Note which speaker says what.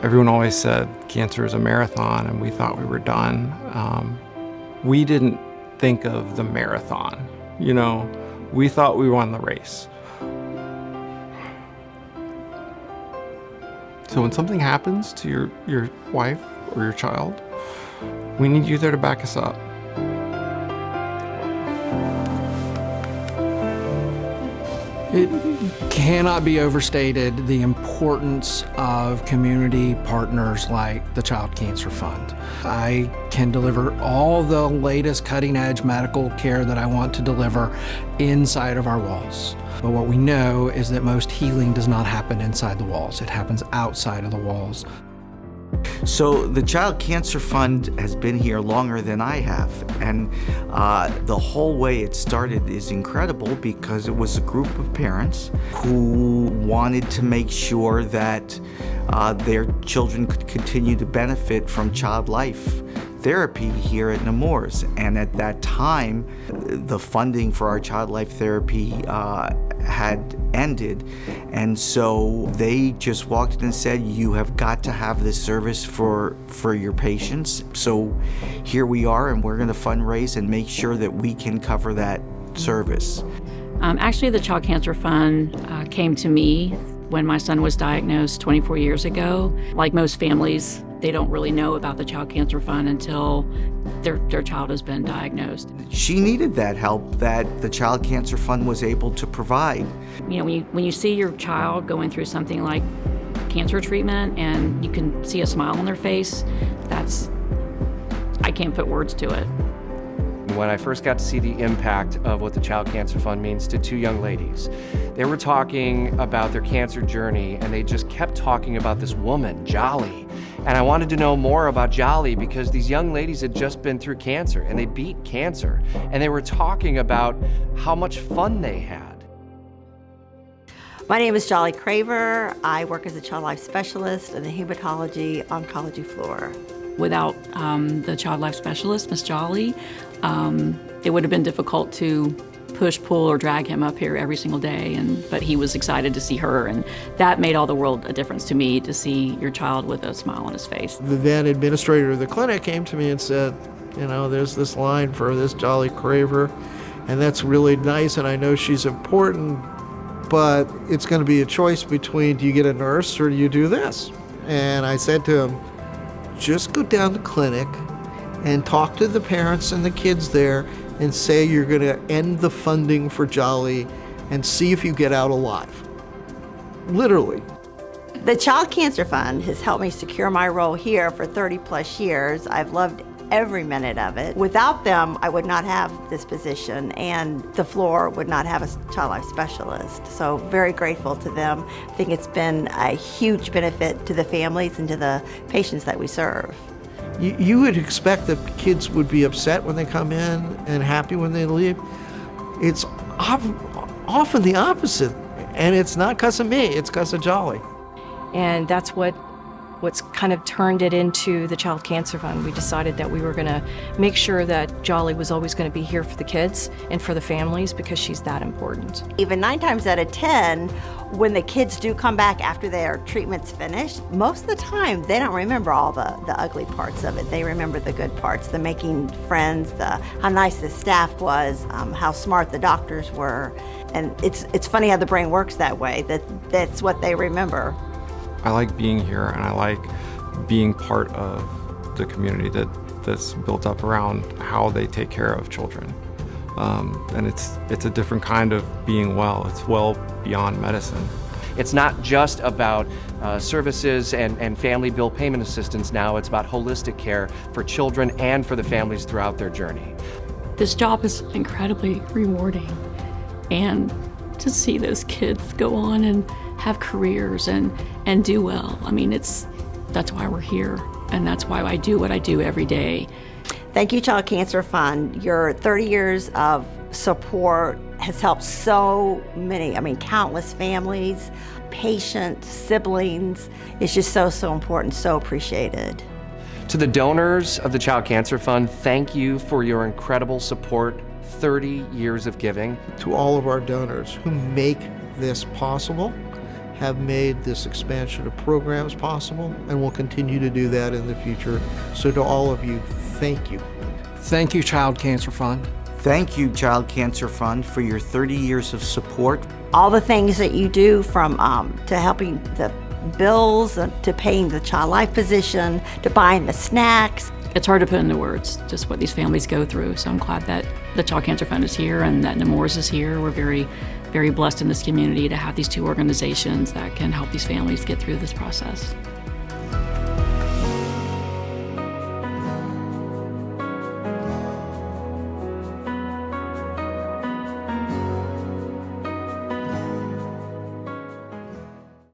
Speaker 1: Everyone always said cancer is a marathon, and we thought we were done. We didn't think of the marathon, you know? We thought we won the race. So when something happens to your wife or your child, we need you there to back us up.
Speaker 2: It cannot be overstated the importance of community partners like the Child Cancer Fund. I can deliver all the latest cutting-edge medical care that I want to deliver inside of our walls. But what we know is that most healing does not happen inside the walls. It happens outside of the walls.
Speaker 3: So the Child Cancer Fund has been here longer than I have, and the whole way it started is incredible because it was a group of parents who wanted to make sure that their children could continue to benefit from child life therapy here at Nemours. And at that time, the funding for our child life therapy had ended, and so they just walked in and said, you have got to have this service for your patients. So here we are, and we're going to fundraise and make sure that we can cover that service.
Speaker 4: Actually, the Child Cancer Fund came to me when my son was diagnosed 24 years ago. Like most families, they don't really know about the Child Cancer Fund until their child has been diagnosed.
Speaker 3: She needed that help that the Child Cancer Fund was able to provide.
Speaker 4: You know, when you see your child going through something like cancer treatment and you can see a smile on their face, I can't put words to it.
Speaker 5: When I first got to see the impact of what the Child Cancer Fund means to two young ladies, they were talking about their cancer journey, and they just kept talking about this woman, Jolly. And I wanted to know more about Jolly because these young ladies had just been through cancer, and they beat cancer. And they were talking about how much fun they had.
Speaker 6: My name is Jolly Craver. I work as a child life specialist in the hematology oncology floor.
Speaker 4: Without the child life specialist, Miss Jolly, it would have been difficult to push, pull, or drag him up here every single day. But he was excited to see her, and that made all the world a difference to me, to see your child with a smile on his face.
Speaker 7: The then administrator of the clinic came to me and said, you know, there's this line for this Jolly Craver, and that's really nice, and I know she's important, but it's going to be a choice between, do you get a nurse or do you do this? And I said to him, just go down to the clinic and talk to the parents and the kids there and say you're going to end the funding for Jolly and see if you get out alive. Literally.
Speaker 6: The Child Cancer Fund has helped me secure my role here for 30 plus years. I've loved every minute of it. Without them, I would not have this position, and the floor would not have a child life specialist. So very grateful to them. I think it's been a huge benefit to the families and to the patients that we serve.
Speaker 7: You would expect that kids would be upset when they come in and happy when they leave. It's often the opposite, and it's not because of me, it's because of Jolly.
Speaker 8: And that's what's kind of turned it into the Child Cancer Fund. We decided that we were going to make sure that Jolly was always going to be here for the kids and for the families because she's that important.
Speaker 6: Even 9 times out of 10, when the kids do come back after their treatment's finished, most of the time they don't remember all the ugly parts of it. They remember the good parts, the making friends, how nice the staff was, how smart the doctors were. And it's funny how the brain works that way, that's what they remember.
Speaker 1: I like being here, and I like being part of the community that's built up around how they take care of children. And it's a different kind of being well. It's well beyond medicine.
Speaker 5: It's not just about services and family bill payment assistance now. It's about holistic care for children and for the families throughout their journey.
Speaker 4: This job is incredibly rewarding, and to see those kids go on and have careers and do well. I mean, that's why we're here, and that's why I do what I do every day.
Speaker 6: Thank you, Child Cancer Fund. Your 30 years of support has helped so many, countless families, patients, siblings. It's just so important, so appreciated.
Speaker 5: To the donors of the Child Cancer Fund, thank you for your incredible support, 30 years of giving.
Speaker 7: To all of our donors who make this possible, have made this expansion of programs possible, and will continue to do that in the future. So to all of you, thank you.
Speaker 2: Thank you, Child Cancer Fund.
Speaker 3: Thank you, Child Cancer Fund, for your 30 years of support.
Speaker 6: All the things that you do, from to helping the bills, to paying the child life position, to buying the snacks.
Speaker 4: It's hard to put into words just what these families go through. So I'm glad that the Child Cancer Fund is here and that Nemours is here. We're very, very blessed in this community to have these two organizations that can help these families get through this process.